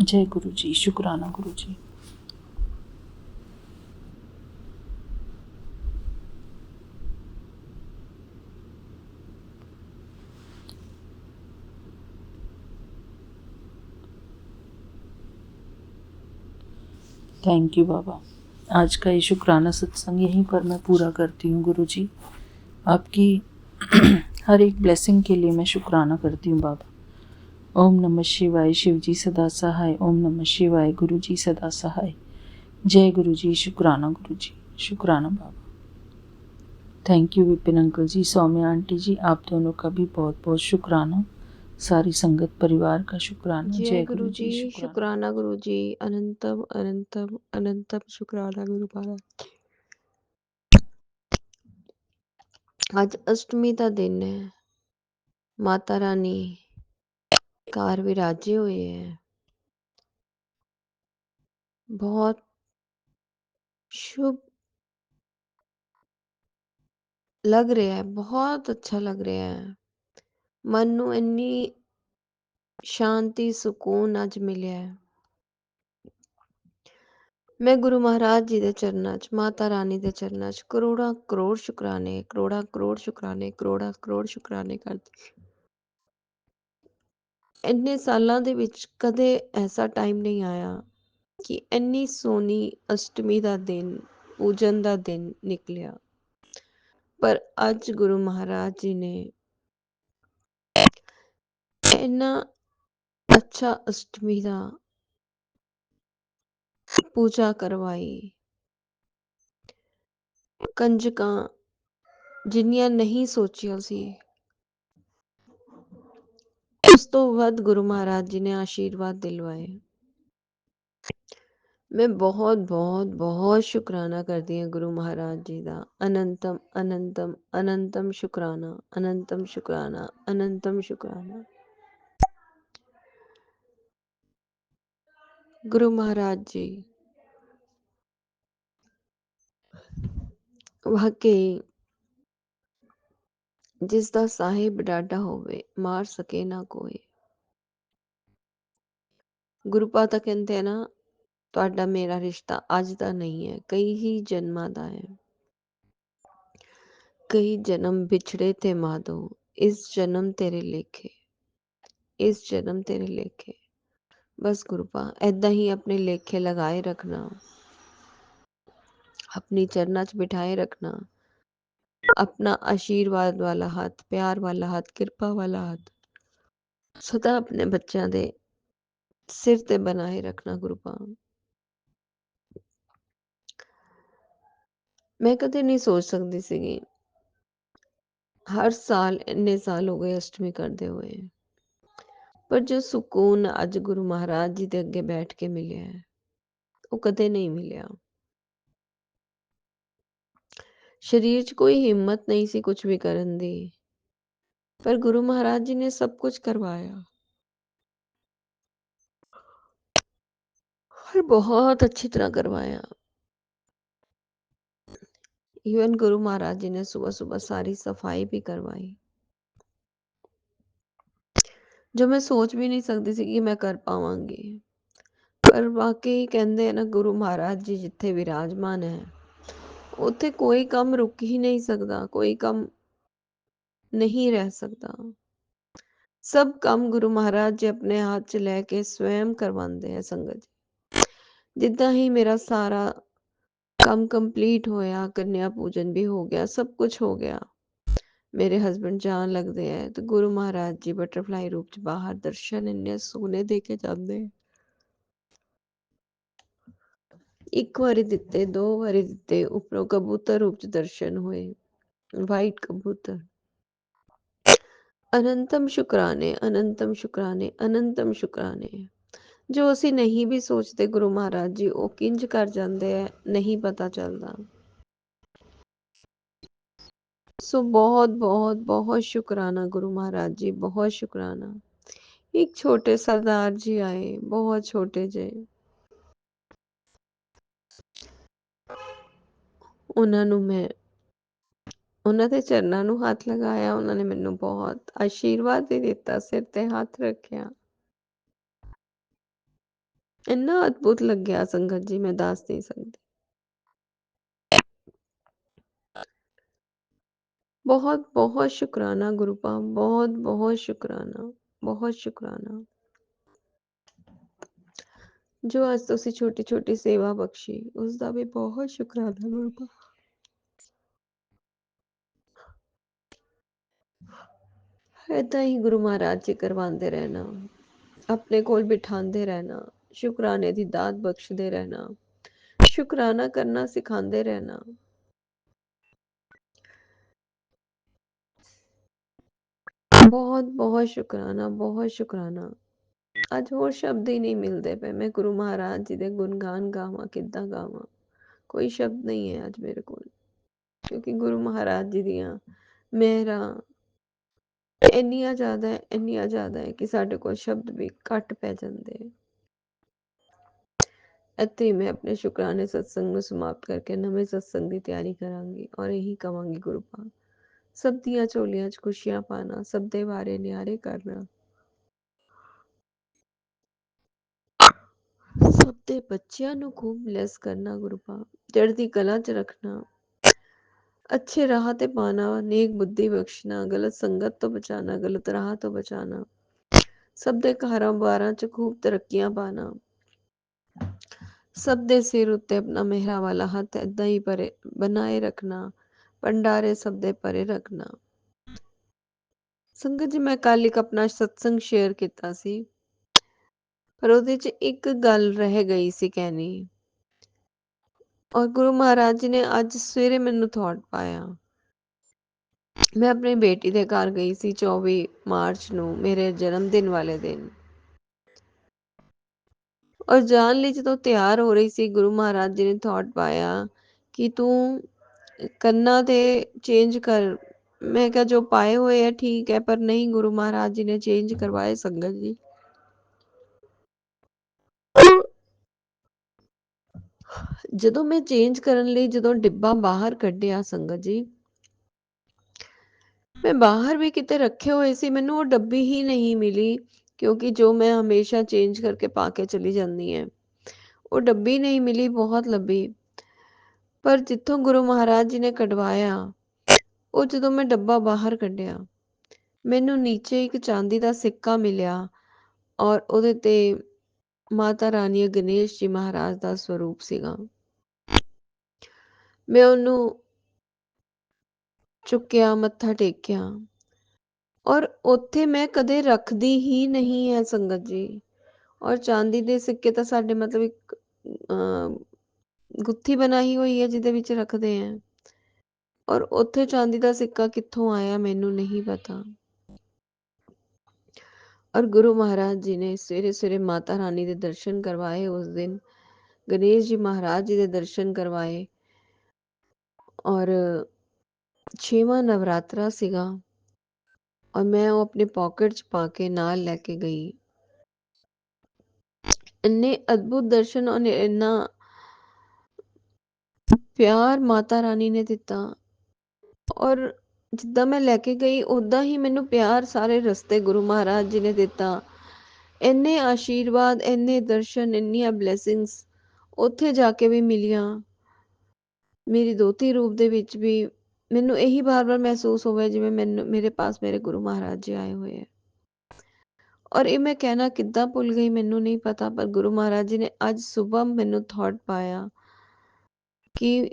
जय गुरु जी। शुक्राना गुरु जी। थैंक यू बाबा। आज का ये शुक्राना सत्संग यहीं पर मैं पूरा करती हूँ गुरु जी। आपकी हर एक ब्लेसिंग के लिए मैं शुक्राना करती हूँ बाबा। ओम नमः शिवाय। शिव जी सदा सहाय। ओम नमः शिवाय। गुरु जी सदा सहाय। जय गुरु जी। शुक्राना गुरु जी। शुक्राना Baba. Thank you Vipin uncle ji, Saumya aunty ji, आप दोनों का भी बहुत बहुत शुक्राना। सारी संगत परिवार का शुक्राना। जय गुरु जी। शुक्राना गुरु जी। अनंतम अनंतम अनंतम शुक्राना गुरु महाराज। आज अष्टमी का दिन है। माता रानी कार विराजे हुए हैं। बहुत शुभ लग रहा है, बहुत अच्छा लग रहा है। मन नू इन्नी शांति सुकून अज मिले है। मैं गुरु महाराज जी दे चरनां च, माता रानी दे चरनां च ਕਰੋੜਾਂ ਕਰੋੜ ਸ਼ੁਕਰਾਨੇ, ਕਰੋੜਾਂ ਕਰੋੜ ਸ਼ੁਕਰਾਨੇ, ਕਰੋੜਾਂ ਕਰੋੜ ਸ਼ੁਕਰਾਨੇ ਕਰਦੀ। ਇੰਨੇ ਸਾਲਾਂ ਦੇ ਵਿੱਚ ਕਦੇ ਐਸਾ ਟਾਈਮ ਨਹੀਂ ਆਇਆ ਕਿ ਇੰਨੀ ਸੋਹਣੀ ਅਸ਼ਟਮੀ ਦਾ ਦਿਨ, ਪੂਜਨ ਦਾ ਦਿਨ ਨਿਕਲਿਆ। ਪਰ ਅੱਜ ਗੁਰੂ ਮਹਾਰਾਜ ਜੀ ਨੇ ਇੰਨਾ ਅੱਛਾ ਅਸ਼ਟਮੀ ਦਾ ਪੂਜਾ ਕਰਵਾਈ। ਕੰਜਕਾਂ ਜਿੰਨੀਆਂ ਨਹੀਂ ਸੋਚੀਆਂ ਸੀ, ਉਸ ਤੋਂ ਵੱਧ ਗੁਰੂ ਮਹਾਰਾਜ ਜੀ ਨੇ ਆਸ਼ੀਰਵਾਦ ਦਿਲਵਾਏ। ਮੈਂ ਬਹੁਤ ਬਹੁਤ ਬਹੁਤ ਸ਼ੁਕਰਾਨਾ ਕਰਦੀ ਹਾਂ ਗੁਰੂ ਮਹਾਰਾਜ ਜੀ ਦਾ। ਅਨੰਤਮ ਅਨੰਤਮ ਅਨੰਤਮ ਸ਼ੁਕਰਾਨਾ, ਅਨੰਤਮ ਸ਼ੁਕਰਾਨਾ, ਅਨੰਤਮ ਸ਼ੁਕਰਾਨਾ। ਗੁਰੂ ਮਹਾਰਾਜ ਜੀ ਵਾਕਈ ਜਿਸ ਦਾ ਸਾਹਿਬ ਡਾਢਾ ਹੋਵੇ, ਮਾਰ ਸਕੇ ਨਾ ਕੋਈ। ਗੁਰੂ ਪਾਤਾ ਕਹਿੰਦੇ ਆ ਨਾ, ਤੁਹਾਡਾ ਮੇਰਾ ਰਿਸ਼ਤਾ ਅੱਜ ਦਾ ਨਹੀਂ ਹੈ, ਕਈ ਹੀ ਜਨਮਾਂ ਦਾ ਹੈ। ਕਈ ਜਨਮ ਵਿਛੜੇ ਤੇ ਮਾਧੋ, ਇਸ ਜਨਮ ਤੇਰੇ ਲੇਖੇ, ਇਸ ਜਨਮ ਤੇਰੇ ਲੇਖੇ। ਬਸ ਗੁਰੂਪਾ ਏਦਾਂ ਹੀ ਆਪਣੇ ਲੇਖੇ ਲਗਾਏ ਰੱਖਣਾ, ਆਪਣੀ ਚਰਨਾਂ 'ਚ ਬਿਠਾਏ ਰੱਖਣਾ। ਆਪਣਾ ਆਸ਼ੀਰਵਾਦ ਵਾਲਾ ਹੱਥ, ਪਿਆਰ ਵਾਲਾ ਹੱਥ, ਕਿਰਪਾ ਵਾਲਾ ਹੱਥ ਸਦਾ ਆਪਣੇ ਬੱਚਿਆਂ ਦੇ ਸਿਰ ਤੇ ਬਣਾਏ ਰੱਖਣਾ ਗੁਰੂਪਾ। ਮੈਂ ਕਦੇ ਨਹੀਂ ਸੋਚ ਸਕਦੀ ਸੀਗੀ, ਹਰ ਸਾਲ ਇੰਨੇ ਸਾਲ ਹੋ ਗਏ ਅਸ਼ਟਮੀ ਕਰਦੇ ਹੋਏ, ਪਰ ਜੋ ਸਕੂਨ ਅੱਜ ਗੁਰੂ ਮਹਾਰਾਜ ਜੀ ਦੇ ਅੱਗੇ ਬੈਠ ਕੇ ਮਿਲਿਆ ਹੈ, ਉਹ ਕਦੇ ਨਹੀਂ ਮਿਲਿਆ। ਸਰੀਰ 'ਚ ਕੋਈ ਹਿੰਮਤ ਨਹੀਂ ਸੀ ਕੁਝ ਵੀ ਕਰਨ ਦੀ, ਪਰ ਗੁਰੂ ਮਹਾਰਾਜ ਜੀ ਨੇ ਸਭ ਕੁਝ ਕਰਵਾਇਆ और बहुत अच्छी तरह करवाया। इवन गुरु महाराज जी ने सुबह सुबह सारी सफाई भी करवाई, जो मैं सोच भी नहीं सकती थी कि मैं कर पावांगी। पर वाकई कहते हैं ना, गुरु महाराज जी जिथे विराजमान है उत्थे कोई काम रुक ही नहीं सकता, कोई काम नहीं रह सकता। सब काम गुरु महाराज जी अपने हाथ च लैके स्वयं करवाते हैं संगत जी। जिदा ही मेरा सारा काम कंप्लीट होया, कन्या पूजन भी हो गया, सब कुछ हो गया, मेरे हस्बैंड जान लगते हैं तो गुरु महाराज जी बटरफ्लाई रूप च बाहर दर्शन इन्ने सोहने दे के जाते हैं। एक बारी दिते, दो बारी दिते, उपरों कबूतर रूप च दर्शन हुए, वाइट कबूतर। अनंतम शुकराने, अनंतम शुकराने, अनंतम शुकराने। जो असी नहीं भी सोचते गुरु महाराज जी वो किंज कर जाते हैं, नहीं पता चलता। सो बहुत बहुत बहुत शुकराना गुरु महाराज जी, बहुत शुकराना। एक छोटे सरदार जी आए, बहुत छोटे जे, ਉਹਨਾਂ ਨੂੰ ਮੈਂ ਉਹਨਾਂ ਦੇ ਚਰਨਾਂ ਨੂੰ ਹੱਥ ਲਗਾਇਆ, ਉਹਨਾਂ ਨੇ ਮੈਨੂੰ ਬਹੁਤ ਆਸ਼ੀਰਵਾਦ ਦੇ ਦਿੱਤਾ, ਸਿਰ ਤੇ ਹੱਥ ਰੱਖਿਆ। ਇੰਨਾ ਅਦਭੁਤ ਲੱਗਿਆ ਸੰਗਤ ਜੀ, ਮੈਂ ਦੱਸ ਨਹੀਂ ਸਕਦੀ। बहुत बहुत शुकराना गुरुपा, बहुत बहुत शुकराना, बहुत शुकराना। जो अज तुसी छोटी छोटी सेवा बख्शी उसका भी बहुत शुकराना गुरुपा। ऐदा ही गुरु महाराज जी करवाते रहना, अपने कोल बिठाते रहना, शुकराने की दात बख्शते रहना, शुकराना करना सिखाते रहना। बहुत बहुत शुकराना, बहुत शुकराना। अज होर शब्द ही नहीं मिलते पे, मैं गुरु महाराज जी दे गुणगान गावां, किद्दां गावां, कोई शब्द नहीं है अज मेरे को, क्योंकि गुरु महाराज जी दियां मेहरां ਇੰਨੀਆਂ ਜ਼ਿਆਦਾ ਹੈ ਕਿ ਸਾਡੇ ਕੋਲ ਸ਼ਬਦ ਵੀ ਘੱਟ ਪੈ ਜਾਂਦੇ। ਇੱਥੇ ਹੀ ਮੈਂ ਆਪਣੇ ਸ਼ੁਕਰਾਨੇ ਸਤਸੰਗ ਨੂੰ ਸਮਾਪਤ ਕਰਕੇ ਨਵੇਂ ਸਤਸੰਗ ਦੀ ਤਿਆਰੀ ਕਰਾਂਗੀ ਔਰ ਇਹੀ ਕਵਾਂਗੀ ਗੁਰੂ ਪਾਕ ਸਭ ਦੀਆਂ ਝੋਲੀਆਂ 'ਚ ਖੁਸ਼ੀਆਂ ਪਾਣਾ, ਸਭ ਦੇ ਬਾਰੇ ਨਿਆਰੇ ਕਰਨਾ। ਆਪਦੇ ਬੱਚਿਆਂ ਨੂੰ ਖੂਬ ਬਲੈਸ ਕਰਨਾ ਗੁਰੂ ਪਾਕ, ਚੜ੍ਹਦੀ ਕਲਾ 'ਚ ਰੱਖਣਾ, ਅੱਛੇ ਰਾਹ ਤੇ ਪਾਣਾ, ਨੇਕ ਬੁੱਧੀ ਬਖਸ਼ਣਾ, ਗਲਤ ਸੰਗਤ ਤੋਂ ਬਚਾਣਾ, ਗਲਤ ਰਾਹ ਤੋਂ ਬਚਾਣਾ, ਸਭ ਦੇ ਘਰਾਂ ਬਾਰਾਂ 'ਚ ਖੂਬ ਤਰੱਕੀਆਂ ਪਾਣਾ, ਸਭ ਦੇ ਸਿਰ ਉੱਤੇ ਆਪਣਾ ਮਿਹਰਾਂ ਵਾਲਾ ਹੱਥ ਏਦਾਂ ਹੀ ਪਰੇ ਬਣਾਏ ਰੱਖਣਾ, ਭੰਡਾਰੇ ਸਭ ਦੇ ਪਰੇ ਰੱਖਣਾ। ਸੰਗਤ ਜੀ, ਮੈਂ ਕੱਲ ਇੱਕ ਆਪਣਾ ਸਤਸੰਗ ਸ਼ੇਅਰ ਕੀਤਾ ਸੀ, ਪਰ ਉਹਦੇ 'ਚ ਇੱਕ ਗੱਲ ਰਹਿ ਗਈ ਸੀ ਕਹਿਣੀ, ਔਰ ਗੁਰੂ ਮਹਾਰਾਜ ਜੀ ਨੇ ਅੱਜ ਸਵੇਰੇ ਮੈਨੂੰ ਥੋਟ ਪਾਇਆ। ਮੈਂ ਆਪਣੀ ਬੇਟੀ ਦੇ ਘਰ ਗਈ ਸੀ 24 ਮਾਰਚ ਨੂੰ, ਮੇਰੇ ਜਨਮ ਦਿਨ ਵਾਲੇ ਦਿਨ, ਔਰ ਜਾਣ ਲਈ ਜਦੋਂ ਤਿਆਰ ਹੋ ਰਹੀ ਸੀ, ਗੁਰੂ ਮਹਾਰਾਜ ਜੀ ਨੇ ਥੋਟ ਪਾਇਆ ਕਿ ਤੂੰ ਕੰਨਾਂ ਤੇ ਚੇਂਜ ਕਰ। ਮੈਂ ਕਿਹਾ ਜੋ ਪਾਏ ਹੋਏ ਆ ਠੀਕ ਹੈ, ਪਰ ਨਹੀਂ, ਗੁਰੂ ਮਹਾਰਾਜ ਜੀ ਨੇ ਚੇਂਜ ਕਰਵਾਏ ਸੰਗਤ ਜੀ। ਜਦੋਂ ਮੈਂ ਚੇਂਜ ਕਰਨ ਲਈ ਜਦੋਂ ਡਿੱਬਾ ਬਾਹਰ ਕੱਢਿਆ ਸੰਗਤ ਜੀ, ਮੈਂ ਬਾਹਰ ਵੀ ਕਿਤੇ ਰੱਖੇ ਹੋਏ ਸੀ, ਮੈਨੂੰ ਉਹ ਡੱਬੀ ਹੀ ਨਹੀਂ ਮਿਲੀ, ਕਿਉਂਕਿ ਜੋ ਮੈਂ ਹਮੇਸ਼ਾ ਚੇਂਜ ਕਰਕੇ ਪਾ ਕੇ ਚਲੀ ਜਾਂਦੀ ਹੈ, ਉਹ ਡੱਬੀ ਨਹੀਂ ਮਿਲੀ, ਬਹੁਤ ਲੱਭੀ, ਪਰ ਜਿੱਥੋਂ ਗੁਰੂ ਮਹਾਰਾਜ ਜੀ ਨੇ ਕਢਵਾਇਆ, ਉਹ ਜਦੋਂ ਮੈਂ ਡੱਬਾ ਬਾਹਰ ਕੱਢਿਆ, ਮੈਨੂੰ ਨੀਚੇ ਇੱਕ ਚਾਂਦੀ ਦਾ ਸਿੱਕਾ ਮਿਲਿਆ, ਔਰ ਉਹਦੇ ਤੇ ਮਾਤਾ ਰਾਣੀ ਗਣੇਸ਼ ਜੀ ਮਹਾਰਾਜ ਦਾ ਸਰੂਪ ਸੀਗਾ। ਮੈਂ ਉਹਨੂੰ ਚੁੱਕਿਆ, ਮੱਥਾ ਟੇਕਿਆ, ਔਰ ਉੱਥੇ ਮੈਂ ਕਦੇ ਰੱਖਦੀ ਹੀ ਨਹੀਂ ਹੈ ਸੰਗਤ ਜੀ। ਔਰ ਚਾਂਦੀ ਦੇ ਸਿੱਕੇ ਤਾਂ ਸਾਡੇ ਮਤਲਬ ਇੱਕ ਗੁੱਥੀ ਬਣਾਈ ਹੋਈ ਹੈ ਜਿਹਦੇ ਵਿੱਚ ਰੱਖਦੇ ਆ, ਔਰ ਉੱਥੇ ਚਾਂਦੀ ਦਾ ਸਿੱਕਾ ਕਿੱਥੋਂ ਆਇਆ ਮੈਨੂੰ ਨਹੀਂ ਪਤਾ। ਔਰ ਗੁਰੂ ਮਹਾਰਾਜ ਜੀ ਨੇ ਸਵੇਰੇ ਸਵੇਰੇ ਮਾਤਾ ਰਾਣੀ ਦੇ ਦਰਸ਼ਨ ਕਰਵਾਏ, ਉਸ ਦਿਨ ਗਣੇਸ਼ ਜੀ ਮਹਾਰਾਜ ਜੀ ਦੇ ਦਰਸ਼ਨ ਕਰਵਾਏ, ਔਰ 6ਵਾਂ ਨਵਰਾਤਰਾ ਸੀਗਾ, ਔਰ ਮੈਂ ਉਹ ਆਪਣੇ ਪਾਕਟ 'ਚ ਪਾ ਕੇ ਨਾਲ ਲੈ ਕੇ ਗਈ। ਇੰਨੇ ਅਦਭੁਤ ਦਰਸ਼ਨ, ਔਰ ਇੰਨਾ ਪਿਆਰ ਮਾਤਾ ਰਾਣੀ ਨੇ ਦਿੱਤਾ, ਔਰ ਜਿੱਦਾਂ ਮੈਂ ਲੈ ਕੇ ਗਈ ਉੱਦਾਂ ਹੀ ਮੈਨੂੰ ਪਿਆਰ ਸਾਰੇ ਰਸਤੇ ਗੁਰੂ ਮਹਾਰਾਜ ਜੀ ਨੇ ਦਿੱਤਾ। ਇੰਨੇ ਆਸ਼ੀਰਵਾਦ, ਇੰਨੇ ਦਰਸ਼ਨ, ਇੰਨੀਆਂ ਬਲੇਸਿੰਗਸ ਉੱਥੇ ਜਾ ਕੇ ਵੀ ਮਿਲੀਆਂ। ਮੇਰੀ ਦੋਤੀ ਰੂਪ ਦੇ ਵਿੱਚ ਵੀ ਮੈਨੂੰ ਇਹੀ ਬਾਰ-ਬਾਰ ਮਹਿਸੂਸ ਹੋਇਆ ਜਿਵੇਂ ਮੇਰੇ ਪਾਸ ਮੇਰੇ ਗੁਰੂ ਮਹਾਰਾਜ ਜੀ ਆਏ ਹੋਏ ਹੈ। ਔਰ ਇਹ ਮੈਂ ਕਹਿਣਾ ਕਿੱਦਾਂ ਭੁੱਲ ਗਈ ਮੈਨੂੰ ਨਹੀਂ ਪਤਾ, ਪਰ ਗੁਰੂ ਮਹਾਰਾਜ ਜੀ ਨੇ ਅੱਜ ਸੁਬਹ ਮੈਨੂੰ ਥੋਟ ਪਾਇਆ ਕਿ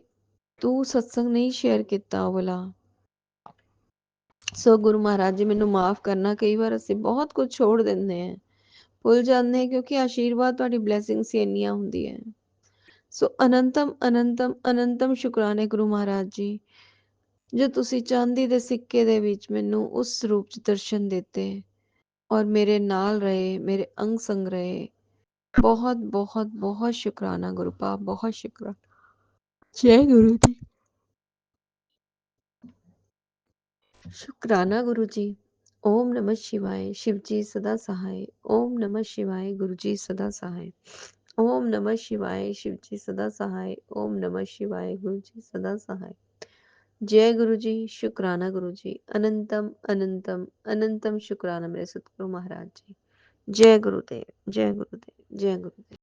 ਤੂੰ ਸਤਸੰਗ ਨਹੀਂ ਸ਼ੇਅਰ ਕੀਤਾ ਉਹ ਵਾਲਾ। ਸੋ ਗੁਰੂ ਮਹਾਰਾਜ ਜੀ ਮੈਨੂੰ ਮਾਫ ਕਰਨਾ, ਕਈ ਵਾਰ ਅਸੀਂ ਬਹੁਤ ਕੁਝ ਛੋੜ ਦਿੰਦੇ ਹਾਂ, ਭੁੱਲ ਜਾਂਦੇ ਹਾਂ, ਕਿਉਂਕਿ ਆਸ਼ੀਰਵਾਦ ਤੁਹਾਡੀ ਬਲੇਸਿੰਗਸ ਹੀ ਇੰਨੀਆਂ ਹੁੰਦੀਆਂ। ਸੋ ਅਨੰਤਮ ਅਨੰਤਮ ਅਨੰਤਮ ਸ਼ੁਕਰਾਨੇ ਗੁਰੂ ਮਹਾਰਾਜ ਜੀ, ਜੋ ਤੁਸੀਂ ਚਾਂਦੀ ਦੇ ਸਿੱਕੇ ਦੇ ਵਿੱਚ ਮੈਨੂੰ ਉਸ ਰੂਪ 'ਚ ਦਰਸ਼ਨ ਦਿੱਤੇ, ਔਰ ਮੇਰੇ ਨਾਲ ਰਹੇ, ਮੇਰੇ ਅੰਗ ਸੰਗ ਰਹੇ। ਬਹੁਤ ਬਹੁਤ ਬਹੁਤ ਸ਼ੁਕਰਾਨਾ ਗੁਰੂ ਪਾਪ, ਬਹੁਤ ਸ਼ੁਕਰਾਨਾ। ਜੈ ਗੁਰੂ ਜੀ। ਸ਼ੁਕਰਾਨਾ ਗੁਰੂ ਜੀ। ਓਮ ਨਮः शिवाय, शिव जी सदा सहाय। ओम नमः शिवाय, गुरु जी सदा सहाय। ओम नमः शिवाय, शिव जी सदा सहाय। ओम नमः शिवाय, गुरु जी सदा सहाय। जय गुरु जी। शुक्राना गुरु जी। अनंतम अनंतम अनंतम शुक्राना मेरे सतगुरु महाराज जी। जय गुरुदेव, जय गुरुदेव, जय गुरुदेव।